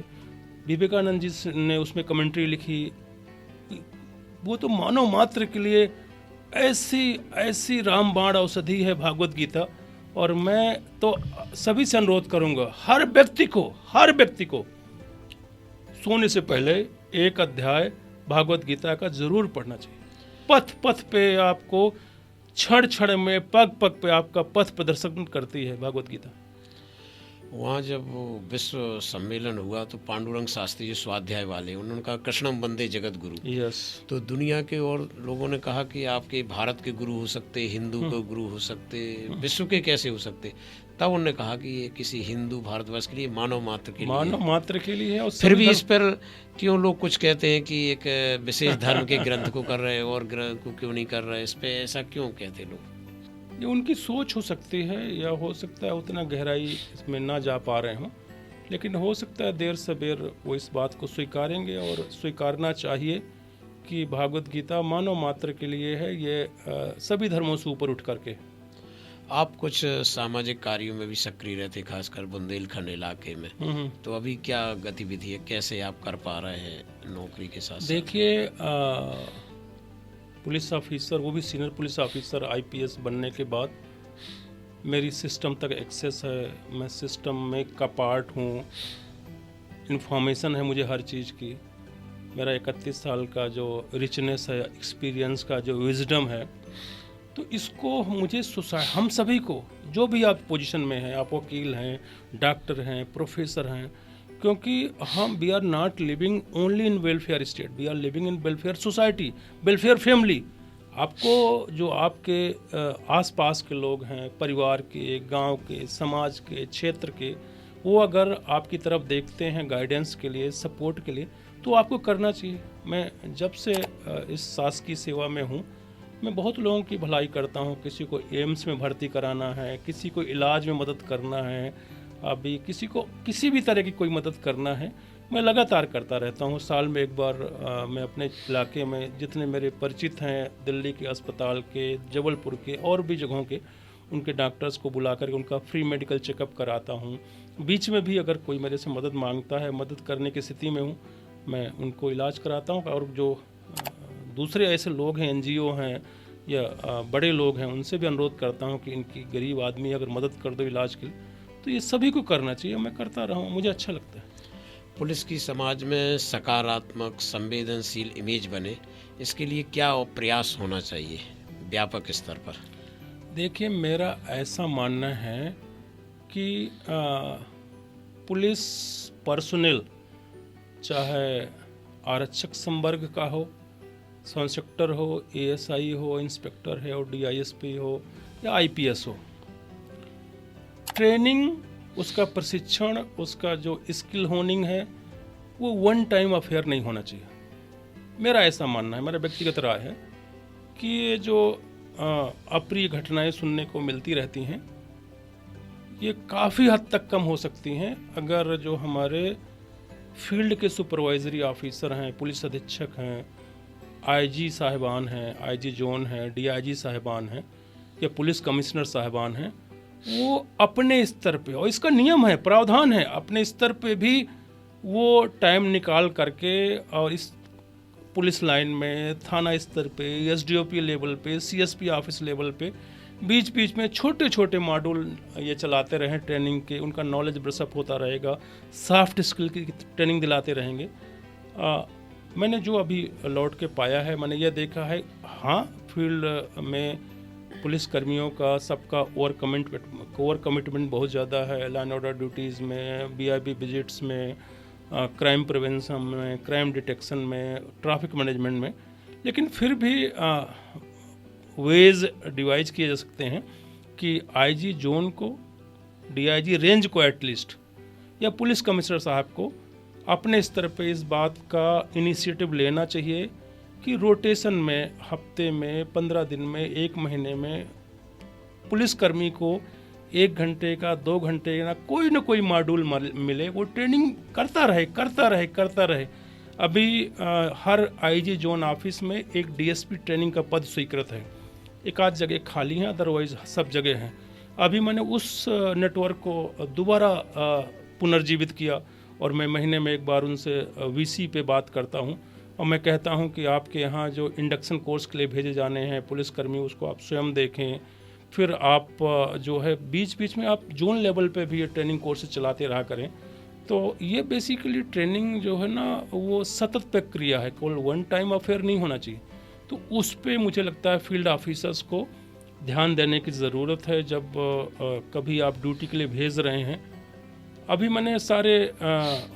विवेकानंद जी ने उसमें कमेंट्री लिखी, वो तो मानव मात्र के लिए ऐसी रामबाण औषधि है भागवत गीता। और मैं तो सभी से अनुरोध करूंगा, हर व्यक्ति को सोने से पहले एक अध्याय भागवत गीता का जरूर पढ़ना चाहिए। पथ पे आपको क्षण में, पग पे आपका पथ प्रदर्शन करती है भागवत गीता। वहाँ जब वो विश्व सम्मेलन हुआ तो पांडुरंग शास्त्री जी स्वाध्याय वाले, उन्होंने कहा कृष्णम वंदे जगत गुरु। यस। तो दुनिया के और लोगों ने कहा कि आपके भारत के गुरु हो सकते, हिंदू के गुरु हो सकते, विश्व के कैसे हो सकते। तब उन्होंने कहा कि ये किसी हिंदू भारतवर्ष के लिए, मानव मात्र के लिए, मानव मात्र के लिए है। और फिर भी इस पर क्यों लोग कुछ कहते हैं कि एक विशेष धर्म के ग्रंथ को कर रहे हैं और ग्रंथ को क्यों नहीं कर रहे, इस पे ऐसा क्यों कहते लोग? ये उनकी सोच हो सकती है, या हो सकता है उतना गहराई इसमें ना जा पा रहे हों, लेकिन हो सकता है देर सबेर वो इस बात को स्वीकारेंगे। और स्वीकारना चाहिए कि भागवत गीता मानव मात्र के लिए है, ये सभी धर्मों से ऊपर उठ करके। आप कुछ सामाजिक कार्यों में भी सक्रिय रहते, खासकर बुंदेलखंड इलाके में, तो अभी क्या गतिविधि है, कैसे आप कर पा रहे हैं नौकरी के साथ? देखिए, पुलिस ऑफिसर, वो भी सीनियर पुलिस ऑफिसर आईपीएस बनने के बाद मेरी सिस्टम तक एक्सेस है, मैं सिस्टम में का पार्ट हूँ, इन्फॉर्मेशन है मुझे हर चीज़ की। मेरा 31 साल का जो रिचनेस है, एक्सपीरियंस का जो विजडम है, तो इसको मुझे हम सभी को, जो भी आप पोजीशन में हैं, आप वकील हैं, डॉक्टर हैं, प्रोफेसर हैं, क्योंकि हम we are not living only in welfare state, we are living in welfare society, welfare family. आपको जो आपके आसपास के लोग हैं, परिवार के, गांव के, समाज के, क्षेत्र के, वो अगर आपकी तरफ देखते हैं गाइडेंस के लिए, सपोर्ट के लिए, तो आपको करना चाहिए। मैं जब से इस शासकीय सेवा में हूँ, मैं बहुत लोगों की भलाई करता हूँ। किसी को एम्स में भर्ती कराना है, किसी को इलाज में मदद करना है, अभी किसी को किसी भी तरह की कोई मदद करना है, मैं लगातार करता रहता हूँ। साल में एक बार मैं अपने इलाके में जितने मेरे परिचित हैं, दिल्ली के अस्पताल के, जबलपुर के और भी जगहों के, उनके डॉक्टर्स को बुला कर उनका फ्री मेडिकल चेकअप कराता हूँ। बीच में भी अगर कोई मेरे से मदद मांगता है, मदद करने की स्थिति में हूँ, मैं उनको इलाज कराता हूँ। और जो दूसरे ऐसे लोग हैं, एनजीओ हैं या बड़े लोग हैं, उनसे भी अनुरोध करता हूँ कि इनकी गरीब आदमी अगर मदद कर दो इलाज के लिए, तो ये सभी को करना चाहिए। मैं करता रहा हूँ, मुझे अच्छा लगता है। पुलिस की समाज में सकारात्मक, संवेदनशील इमेज बने, इसके लिए क्या प्रयास होना चाहिए व्यापक स्तर पर? देखिए, मेरा ऐसा मानना है कि पुलिस पर्सोनेल, चाहे आरक्षक संवर्ग का हो, सब इंस्पेक्टर हो, एएसआई हो, इंस्पेक्टर है, और डीआईएसपी हो या आईपीएस हो, ट्रेनिंग, उसका प्रशिक्षण, उसका जो स्किल होनिंग है, वो वन टाइम अफेयर नहीं होना चाहिए। मेरा ऐसा मानना है, मेरा व्यक्तिगत राय है कि ये जो अप्रिय घटनाएं सुनने को मिलती रहती हैं, ये काफ़ी हद तक कम हो सकती हैं अगर जो हमारे फील्ड के सुपरवाइजरी ऑफिसर हैं, पुलिस अधीक्षक हैं, आईजी साहिबान हैं, आईजी जोन हैं, डीआईजी साहिबान हैं या पुलिस कमिश्नर साहिबान हैं, वो अपने स्तर पे, और इसका नियम है, प्रावधान है, अपने स्तर पे भी वो टाइम निकाल करके और इस पुलिस लाइन में, थाना स्तर पे, एसडीओपी लेवल पे, सीएसपी ऑफिस लेवल पे, बीच बीच में छोटे छोटे मॉड्यूल ये चलाते रहें ट्रेनिंग के, उनका नॉलेज ब्रशअप होता रहेगा, सॉफ्ट स्किल की ट्रेनिंग दिलाते रहेंगे। मैंने जो अभी लौट के पाया है, मैंने ये देखा है, हाँ, फील्ड में पुलिस कर्मियों का सबका ओवर कमिटमेंट बहुत ज़्यादा है, लैंड ऑर्डर ड्यूटीज़ में, बीआईबी विजिट्स में, क्राइम प्रिवेंशन में, क्राइम डिटेक्शन में, ट्रैफिक मैनेजमेंट में, लेकिन फिर भी वेज डिवाइज किए जा सकते हैं कि आईजी जोन को, डीआईजी रेंज को एटलीस्ट, या पुलिस कमिश्नर साहब को अपने स्तर पे इस बात का इनिशिएटिव लेना चाहिए कि रोटेशन में, हफ्ते में, 15 दिन में, 1 महीने में पुलिसकर्मी को 1 घंटे का, 2 घंटे का कोई ना कोई मॉड्यूल मिले, वो ट्रेनिंग करता रहे। अभी हर आईजी जोन ऑफिस में एक डीएसपी ट्रेनिंग का पद स्वीकृत है, एक आध जगह खाली हैं, अदरवाइज सब जगह हैं। अभी मैंने उस नेटवर्क को दोबारा पुनर्जीवित किया और मैं महीने में एक बार उनसे वीसी पे बात करता हूं, और मैं कहता हूं कि आपके यहाँ जो इंडक्शन कोर्स के लिए भेजे जाने हैं पुलिसकर्मी, उसको आप स्वयं देखें, फिर आप जो है बीच बीच में आप जोन लेवल पे भी ये ट्रेनिंग कोर्सेज चलाते रहा करें। तो ये बेसिकली ट्रेनिंग जो है ना, वो सतत प्रक्रिया है, केवल वन टाइम अफेयर नहीं होना चाहिए। तो उस पे मुझे लगता है फील्ड ऑफिसर्स को ध्यान देने की ज़रूरत है। जब कभी आप ड्यूटी के लिए भेज रहे हैं अभी मैंने सारे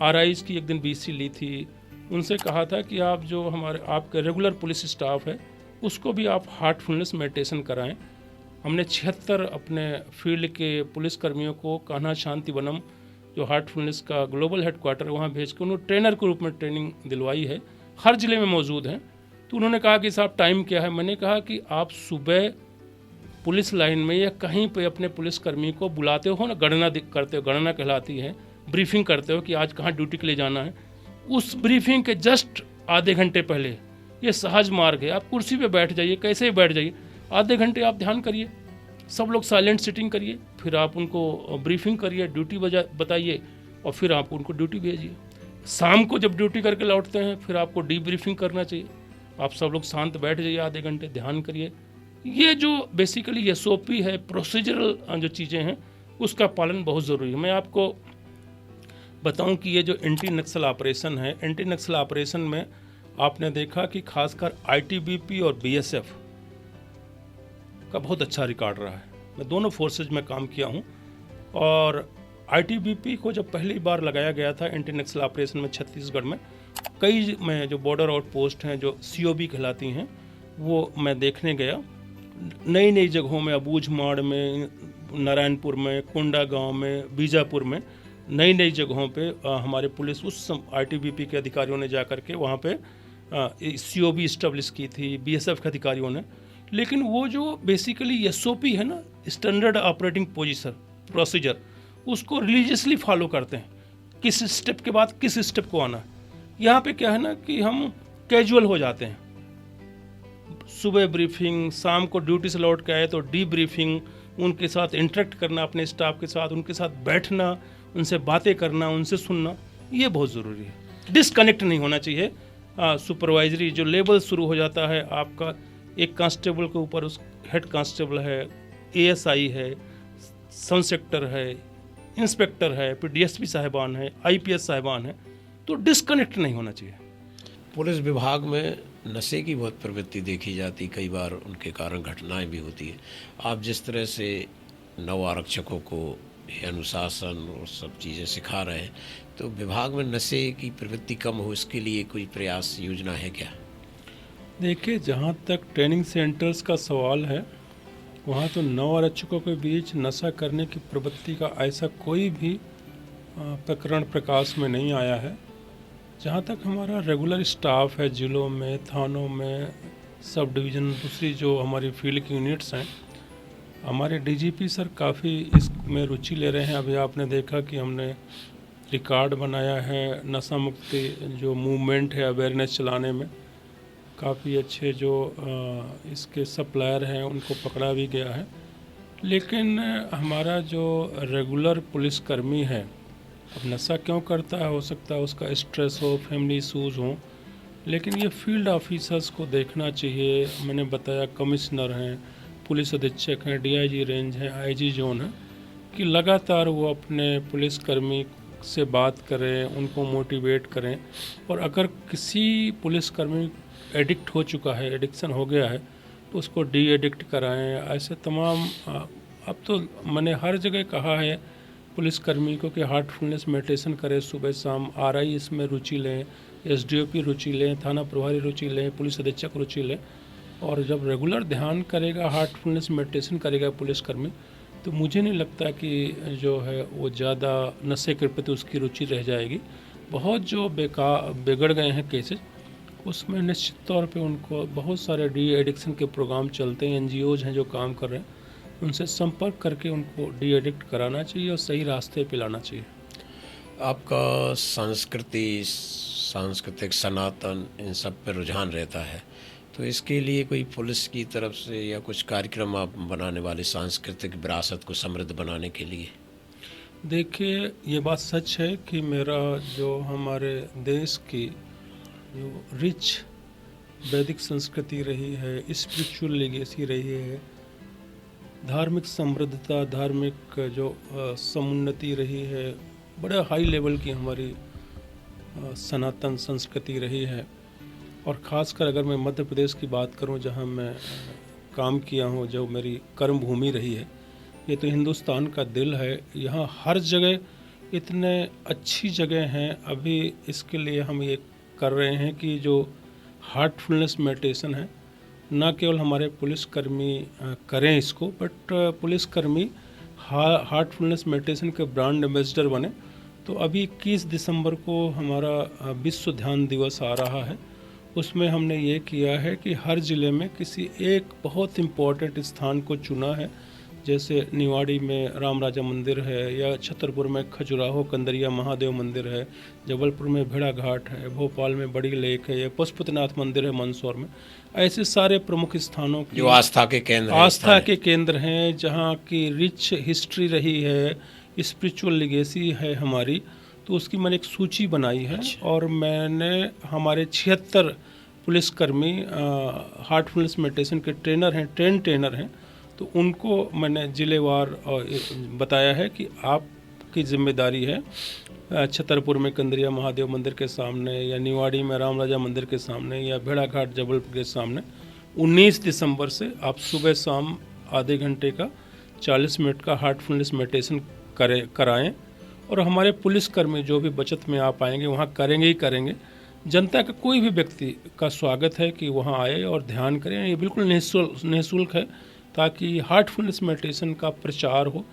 RIs की एक दिन BC ली थी, उनसे कहा था कि आप जो हमारे आपके रेगुलर पुलिस स्टाफ है उसको भी आप हार्टफुलनेस मेडिटेशन कराएं। हमने 76 अपने फील्ड के पुलिस कर्मियों को कान्हा शांति वनम जो हार्टफुलनेस का ग्लोबल हेडक्वार्टर वहाँ भेज के उन्होंने ट्रेनर के रूप में ट्रेनिंग दिलवाई है, हर ज़िले में मौजूद हैं। तो उन्होंने कहा कि साहब टाइम क्या है, मैंने कहा कि आप सुबह पुलिस लाइन में या कहीं पे अपने पुलिसकर्मी को बुलाते हो ना, गणना करते हो, गणना कहलाती है, ब्रीफिंग करते हो कि आज कहाँ ड्यूटी के लिए जाना है। उस ब्रीफिंग के जस्ट आधे घंटे पहले ये सहज मार्ग है, आप कुर्सी पे बैठ जाइए, कैसे ही बैठ जाइए, आधे घंटे आप ध्यान करिए, सब लोग साइलेंट सिटिंग करिए, फिर आप उनको ब्रीफिंग करिए, ड्यूटी बताइए और फिर आप उनको ड्यूटी भेजिए। शाम को जब ड्यूटी करके लौटते हैं फिर आपको डीब्रीफिंग करना चाहिए। आप सब लोग शांत बैठ जाइए, आधे घंटे ध्यान करिए। ये जो बेसिकली SOP है, प्रोसीजरल जो चीज़ें हैं, उसका पालन बहुत ज़रूरी है। मैं आपको बताऊं कि ये जो एंटी नक्सल ऑपरेशन है, एंटी नक्सल ऑपरेशन में आपने देखा कि खासकर ITBP और BSF का बहुत अच्छा रिकॉर्ड रहा है। मैं दोनों फोर्सेज में काम किया हूं और ITBP को जब पहली बार लगाया गया था एंटी नक्सल ऑपरेशन में छत्तीसगढ़ में, कई में जो बॉर्डर आउटपोस्ट हैं जो COB कहलाती हैं वो मैं देखने गया। नई नई जगहों में, अबूझमाड़ में, नारायणपुर में, कोंडागांव में, बीजापुर में, नई नई जगहों पे हमारे पुलिस उस ITBP के अधिकारियों ने जाकर के वहाँ पे COB इस्टेब्लिश की थी, BSF के अधिकारियों ने। लेकिन वो जो बेसिकली SOP है ना, स्टैंडर्ड ऑपरेटिंग प्रोसीजर, उसको रिलीजियसली फॉलो करते हैं, किस स्टेप के बाद किस स्टेप को आना है। यहाँ पे क्या है ना कि हम कैजुअल हो जाते हैं, सुबह ब्रीफिंग, शाम को ड्यूटी से लौट के आए तो डीब्रीफिंग, उनके साथ इंटरेक्ट करना, अपने स्टाफ के साथ, उनके साथ बैठना, उनसे बातें करना, उनसे सुनना, ये बहुत ज़रूरी है। डिसकनेक्ट नहीं होना चाहिए। सुपरवाइजरी जो लेवल शुरू हो जाता है आपका, एक कांस्टेबल के ऊपर उस हेड कांस्टेबल है, ASI है, सब सेक्टर है, इंस्पेक्टर है, फिर DSP साहिबान है, IPS साहिबान है, तो डिसकनेक्ट नहीं होना चाहिए। पुलिस विभाग में नशे की बहुत प्रवृत्ति देखी जाती, कई बार उनके कारण घटनाएं भी होती है। आप जिस तरह से नव आरक्षकों को अनुशासन और सब चीज़ें सिखा रहे हैं, तो विभाग में नशे की प्रवृत्ति कम हो, इसके लिए कोई प्रयास योजना है क्या? देखिए, जहाँ तक ट्रेनिंग सेंटर्स का सवाल है, वहाँ तो नव आरक्षकों के बीच नशा करने की प्रवृत्ति का ऐसा कोई भी प्रकरण प्रकाश में नहीं आया है। जहाँ तक हमारा रेगुलर स्टाफ है जिलों में, थानों में, सब डिवीज़न, दूसरी जो हमारी फील्ड की यूनिट्स हैं, हमारे DGP सर काफ़ी इसमें रुचि ले रहे हैं। अभी आपने देखा कि हमने रिकॉर्ड बनाया है नशा मुक्ति जो मूवमेंट है, अवेयरनेस चलाने में काफ़ी अच्छे जो इसके सप्लायर हैं उनको पकड़ा भी गया है। लेकिन हमारा जो रेगुलर पुलिसकर्मी है, अब नशा क्यों करता है, हो सकता है उसका स्ट्रेस हो, फैमिली इशूज़ हो, लेकिन ये फील्ड ऑफिसर्स को देखना चाहिए। मैंने बताया कमिश्नर हैं, पुलिस अधीक्षक हैं, DIG रेंज हैं, IG जोन है, कि लगातार वो अपने पुलिसकर्मी से बात करें, उनको मोटिवेट करें। और अगर किसी पुलिसकर्मी एडिक्ट हो चुका है, एडिक्शन हो गया है, तो उसको डी एडिक्ट कराएं। ऐसे तमाम अब तो मैंने हर जगह कहा है पुलिसकर्मी को कि हार्टफुलनेस मेडिटेशन करें सुबह शाम। RI इसमें रुचि लें, SDOP रुचि लें, थाना प्रभारी रुचि लें, पुलिस अधीक्षक रुचि लें। और जब रेगुलर ध्यान करेगा, हार्टफुलनेस मेडिटेशन करेगा पुलिसकर्मी, तो मुझे नहीं लगता कि जो है वो ज़्यादा नशे के प्रति उसकी रुचि रह जाएगी। बहुत जो बिगड़ गए हैं केसेस, उसमें निश्चित तौर पे उनको बहुत सारे डी एडिक्शन के प्रोग्राम चलते हैं, NGOs हैं जो काम कर रहे हैं, उनसे संपर्क करके उनको डी एडिक्ट कराना चाहिए और सही रास्ते पे लाना चाहिए। आपका सांस्कृतिक सनातन इन सब पर रुझान रहता है, तो इसके लिए कोई पुलिस की तरफ से या कुछ कार्यक्रम आप बनाने वाले सांस्कृतिक विरासत को समृद्ध बनाने के लिए? देखिए, ये बात सच है कि मेरा जो हमारे देश की जो रिच वैदिक संस्कृति रही है, स्पिरिचुअल लेगेसी रही है, धार्मिक समृद्धता, धार्मिक जो समुन्नति रही है, बड़े हाई लेवल की हमारी सनातन संस्कृति रही है। और ख़ासकर अगर मैं मध्य प्रदेश की बात करूं, जहां मैं काम किया हूं, जो मेरी कर्म भूमि रही है, ये तो हिंदुस्तान का दिल है। यहाँ हर जगह इतने अच्छी जगह हैं। अभी इसके लिए हम ये कर रहे हैं कि जो हार्टफुलनेस मेडिटेशन है, ना केवल हमारे पुलिसकर्मी करें इसको, बट पुलिसकर्मी हार्टफुलनेस मेडिटेशन के ब्रांड एम्बेसडर बने। तो अभी 21 दिसंबर को हमारा विश्व ध्यान दिवस आ रहा है। उसमें हमने ये किया है कि हर ज़िले में किसी एक बहुत इम्पोर्टेंट स्थान को चुना है। जैसे निवाड़ी में राम राजा मंदिर है, या छतरपुर में खजुराहो कंदरिया महादेव मंदिर है, जबलपुर में भेड़ा घाट है, भोपाल में बड़ी लेक है, या पशुपतिनाथ मंदिर है मंदसौर में। ऐसे सारे प्रमुख स्थानों की जो आस्था के केंद्र हैं, आस्था के केंद्र हैं, जहाँ की रिच हिस्ट्री रही है, स्पिरिचुअल लिगेसी है हमारी। तो उसकी मैंने एक सूची बनाई है। और मैंने हमारे 76 पुलिसकर्मी हार्टफुलनेस मेडिटेशन के ट्रेनर हैं, तो उनको मैंने जिलेवार बताया है कि आपकी जिम्मेदारी है छतरपुर में कंदरिया महादेव मंदिर के सामने, या निवाड़ी में राम राजा मंदिर के सामने, या भेड़ा घाट जबलपुर के सामने 19 दिसंबर से आप सुबह शाम आधे घंटे का 40 मिनट का हार्टफुलनेस मेडिटेशन कराएं। और हमारे पुलिसकर्मी जो भी बचत में आप आएंगे वहाँ करेंगे ही करेंगे। जनता का कोई भी व्यक्ति का स्वागत है कि वहाँ आए और ध्यान करें। ये बिल्कुल निःशुल्क है, ताकि हार्टफुलनेस मेडिटेशन का प्रचार हो।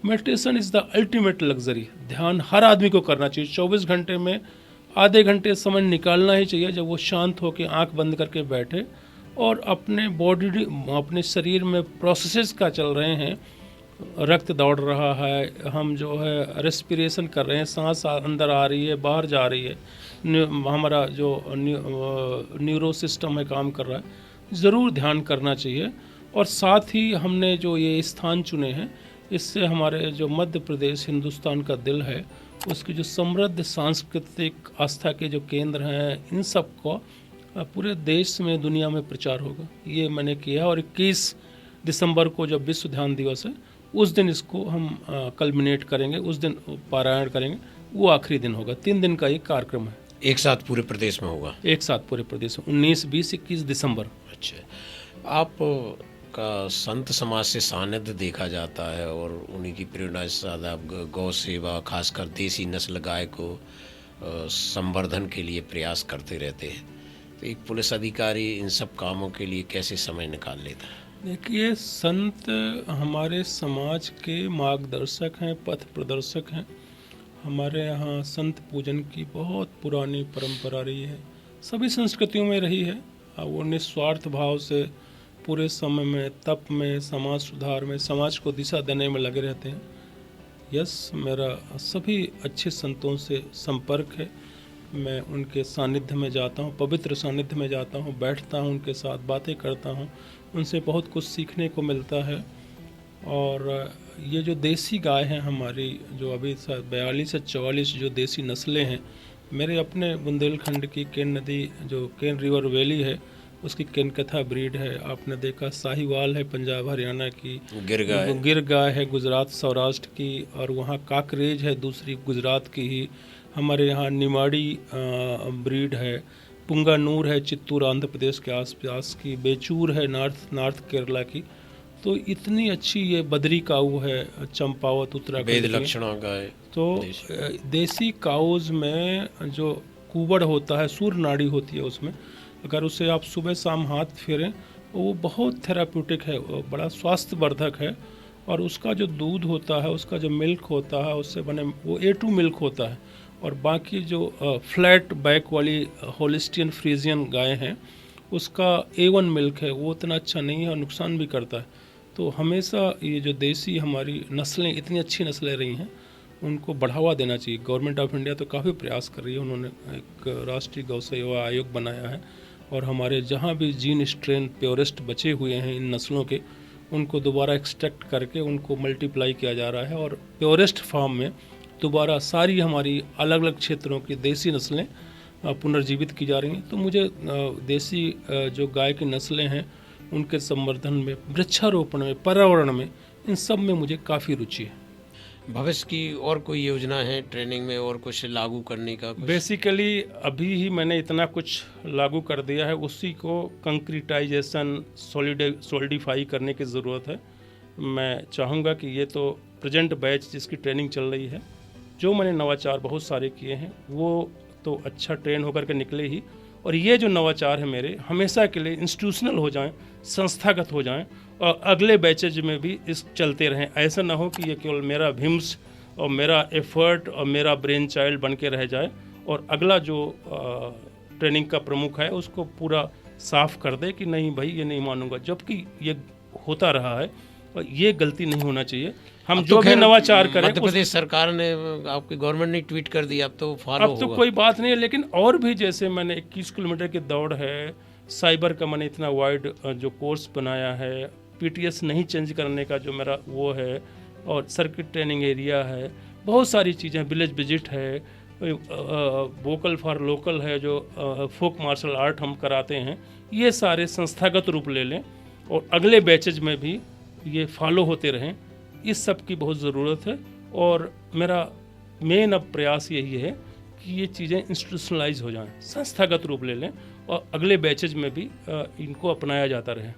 Meditation is the ultimate luxury. ध्यान हर आदमी को करना चाहिए। 24 घंटे में आधे घंटे समय निकालना ही चाहिए, जब वो शांत होकर आंख बंद करके बैठे और अपने शरीर में प्रोसेसेस का चल रहे हैं। रक्त दौड़ रहा है, हम जो है रेस्पिरेशन कर रहे हैं, सांस अंदर आ रही है, बाहर जा रही है, हमारा जो न्यूरो सिस्टम है काम कर रहा है। ज़रूर ध्यान करना चाहिए। और साथ ही हमने जो ये स्थान चुने हैं, इससे हमारे जो मध्य प्रदेश हिंदुस्तान का दिल है, उसकी जो समृद्ध सांस्कृतिक आस्था के जो केंद्र हैं, इन सब को पूरे देश में दुनिया में प्रचार होगा। ये मैंने किया। और 21 दिसंबर को जब विश्व ध्यान दिवस है, उस दिन इसको हम कल्मिनेट करेंगे, उस दिन पारायण करेंगे। वो आखिरी दिन होगा। 3 दिन का ये कार्यक्रम है। एक साथ पूरे प्रदेश में होगा? एक साथ पूरे प्रदेश में 19, 20, 21 दिसंबर। अच्छा, आप का संत समाज से सानिध्य देखा जाता है और उन्हीं की प्रेरणा से ज़्यादा गौ सेवा, खासकर देसी नस्ल गाय को संवर्धन के लिए प्रयास करते रहते हैं। तो एक पुलिस अधिकारी इन सब कामों के लिए कैसे समय निकाल लेता है? देखिए, संत हमारे समाज के मार्गदर्शक हैं, पथ प्रदर्शक हैं। हमारे यहाँ संत पूजन की बहुत पुरानी परंपरा रही है, सभी संस्कृतियों में रही है। वो निस्वार्थ भाव से पूरे समय में, तप में, समाज सुधार में, समाज को दिशा देने में लगे रहते हैं। यस, मेरा सभी अच्छे संतों से संपर्क है। मैं उनके सानिध्य में जाता हूँ, पवित्र सानिध्य में जाता हूँ, बैठता हूँ, उनके साथ बातें करता हूँ। उनसे बहुत कुछ सीखने को मिलता है। और ये जो देसी गाय हैं हमारी, जो अभी 42 से 44 जो देसी नस्लें हैं, मेरे अपने बुंदेलखंड की केन नदी, जो केन रिवर वैली है, उसकी केनकथा ब्रीड है। आपने देखा साहिवाल है पंजाब हरियाणा की, गिर गाय है गुजरात सौराष्ट्र की, और वहाँ काकरेज है दूसरी गुजरात की ही। हमारे यहाँ निमाड़ी ब्रीड है, पुंगानूर है चित्तूर आंध्र प्रदेश के आसपास की, बेचूर है नॉर्थ केरला की। तो इतनी अच्छी ये बद्री काऊ है चंपावत उत्तराखंड लक्षणा गाय। तो देसी काउज में जो कुबड़ होता है, सूर्य नाड़ी होती है उसमें, अगर उसे आप सुबह शाम हाथ फेरें, वो बहुत थेराप्यूटिक है, वो बड़ा स्वास्थ्यवर्धक है। और उसका जो दूध होता है, उसका जो मिल्क होता है, उससे बने वो A2 मिल्क होता है। और बाकी जो फ्लैट बैक वाली होलिस्टियन फ्रीजियन गाय हैं, उसका A1 मिल्क है, वो उतना अच्छा नहीं है और नुकसान भी करता है। तो हमेशा ये जो देसी हमारी नस्लें, इतनी अच्छी नस्लें रही हैं, उनको बढ़ावा देना चाहिए। गवर्नमेंट ऑफ इंडिया तो काफ़ी प्रयास कर रही है। उन्होंने एक राष्ट्रीय गौ सेवा आयोग बनाया है, और हमारे जहाँ भी जीन स्ट्रेन प्योरेस्ट बचे हुए हैं इन नस्लों के, उनको दोबारा एक्सट्रैक्ट करके उनको मल्टीप्लाई किया जा रहा है, और प्योरेस्ट फार्म में दोबारा सारी हमारी अलग अलग क्षेत्रों की देसी नस्लें पुनर्जीवित की जा रही हैं। तो मुझे देसी जो गाय की नस्लें हैं, उनके संवर्धन में, वृक्षारोपण में, पर्यावरण में, इन सब में मुझे काफ़ी रुचि है। भविष्य की और कोई योजना है ट्रेनिंग में और कुछ लागू करने का? बेसिकली अभी ही मैंने इतना कुछ लागू कर दिया है, उसी को कंक्रीटाइजेशन, सॉलिडिफाई करने की ज़रूरत है। मैं चाहूँगा कि ये तो प्रेजेंट बैच जिसकी ट्रेनिंग चल रही है, जो मैंने नवाचार बहुत सारे किए हैं वो तो अच्छा ट्रेन होकर के निकले ही, और ये जो नवाचार है मेरे हमेशा के लिए इंस्टीट्यूशनल हो जाएं, संस्थागत हो जाएं और अगले बैचेज में भी इस चलते रहें। ऐसा ना हो कि ये केवल मेरा विम्स और मेरा एफर्ट और मेरा ब्रेन चाइल्ड बन के रह जाए और अगला जो ट्रेनिंग का प्रमुख है उसको पूरा साफ कर दे कि नहीं भाई ये नहीं मानूंगा, जबकि ये होता रहा है और ये गलती नहीं होना चाहिए। हम अब जो तो भी खैर नवाचार करें मध्य प्रदेश सरकार ने, आपकी गवर्नमेंट ने ट्वीट कर दिया, अब तो फॉलो अब तो होगा। कोई बात नहीं है, लेकिन और भी जैसे मैंने 21 किलोमीटर की दौड़ है, साइबर का मैंने इतना वाइड जो कोर्स बनाया है, पीटीएस नहीं चेंज करने का जो मेरा वो है, और सर्किट ट्रेनिंग एरिया है, बहुत सारी चीज़ें, विलेज विजिट है, वोकल फॉर लोकल है, जो फोक मार्शल आर्ट हम कराते हैं, ये सारे संस्थागत रूप ले लें और अगले बैचेज में भी ये फॉलो होते रहें। इस सब की बहुत ज़रूरत है और मेरा मेन अब प्रयास यही है कि ये चीज़ें इंस्टीट्यूशनलाइज हो जाएं, संस्थागत रूप ले लें और अगले बैचेज में भी इनको अपनाया जाता रहे।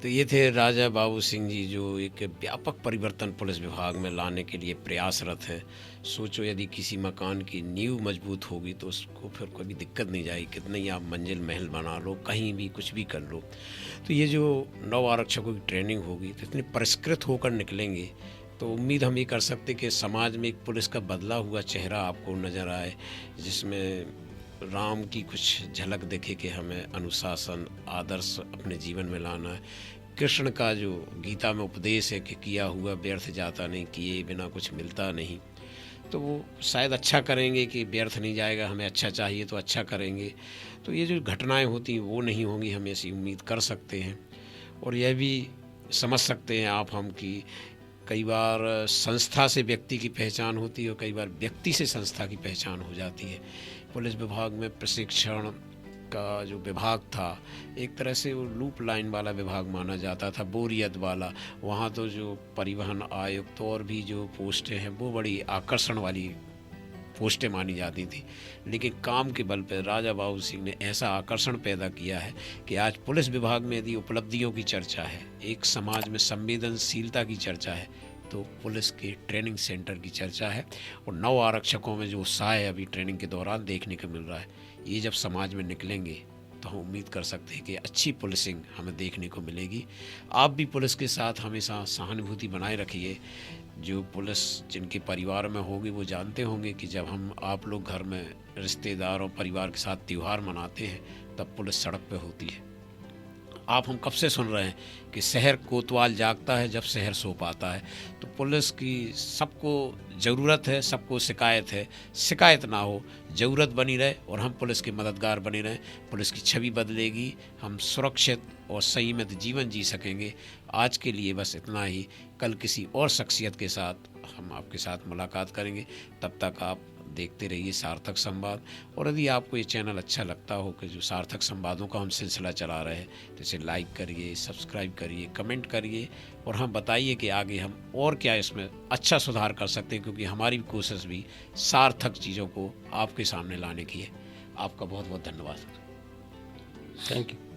तो ये थे राजा बाबू सिंह जी, जो एक व्यापक परिवर्तन पुलिस विभाग में लाने के लिए प्रयासरत हैं। सोचो यदि किसी मकान की नींव मजबूत होगी तो उसको फिर कभी दिक्कत नहीं जाएगी, कितना ही आप मंजिल महल बना लो, कहीं भी कुछ भी कर लो। तो ये जो नव आरक्षकों की ट्रेनिंग होगी तो इतने परिष्कृत होकर निकलेंगे तो उम्मीद हम ये कर सकते कि समाज में एक पुलिस का बदला हुआ चेहरा आपको नज़र आए, जिसमें राम की कुछ झलक दिखे कि हमें अनुशासन, आदर्श अपने जीवन में लाना है। कृष्ण का जो गीता में उपदेश है कि किया हुआ व्यर्थ जाता नहीं, किए बिना कुछ मिलता नहीं, तो वो शायद अच्छा करेंगे कि व्यर्थ नहीं जाएगा, हमें अच्छा चाहिए तो अच्छा करेंगे। तो ये जो घटनाएं होती हैं वो नहीं होंगी, हम ऐसी उम्मीद कर सकते हैं। और यह भी समझ सकते हैं आप हम कि कई बार संस्था से व्यक्ति की पहचान होती है और कई बार व्यक्ति से संस्था की पहचान हो जाती है। पुलिस विभाग में प्रशिक्षण का जो विभाग था, एक तरह से वो लूप लाइन वाला विभाग माना जाता था, बोरियत वाला। वहाँ तो जो परिवहन आयुक्त और भी जो पोस्टें हैं वो बड़ी आकर्षण वाली पोस्टें मानी जाती थी, लेकिन काम के बल पर राजा बाबू सिंह ने ऐसा आकर्षण पैदा किया है कि आज पुलिस विभाग में यदि उपलब्धियों की चर्चा है, एक समाज में संवेदनशीलता की चर्चा है, तो पुलिस के ट्रेनिंग सेंटर की चर्चा है। और नव आरक्षकों में जो उत्साह है अभी ट्रेनिंग के दौरान देखने को मिल रहा है, ये जब समाज में निकलेंगे तो हम उम्मीद कर सकते हैं कि अच्छी पुलिसिंग हमें देखने को मिलेगी। आप भी पुलिस के साथ हमेशा सहानुभूति बनाए रखिए। जो पुलिस जिनके परिवार में होगी वो जानते होंगे कि जब हम आप लोग घर में रिश्तेदार और परिवार के साथ त्यौहार मनाते हैं तब पुलिस सड़क पे होती है। आप हम कब से सुन रहे हैं कि शहर कोतवाल जागता है जब शहर सो पाता है। तो पुलिस की सबको ज़रूरत है, सबको शिकायत है, शिकायत ना हो, ज़रूरत बनी रहे और हम पुलिस के मददगार बने रहें। पुलिस की छवि बदलेगी, हम सुरक्षित और संयमित जीवन जी सकेंगे। आज के लिए बस इतना ही। कल किसी और शख्सियत के साथ हम आपके साथ मुलाकात करेंगे। तब तक आप देखते रहिए सार्थक संवाद। और यदि आपको ये चैनल अच्छा लगता हो कि जो सार्थक संवादों का हम सिलसिला चला रहे हैं, तो इसे लाइक करिए, सब्सक्राइब करिए, कमेंट करिए और हम बताइए कि आगे हम और क्या इसमें अच्छा सुधार कर सकते हैं, क्योंकि हमारी कोशिश भी सार्थक चीज़ों को आपके सामने लाने की है। आपका बहुत बहुत धन्यवाद। Thank you.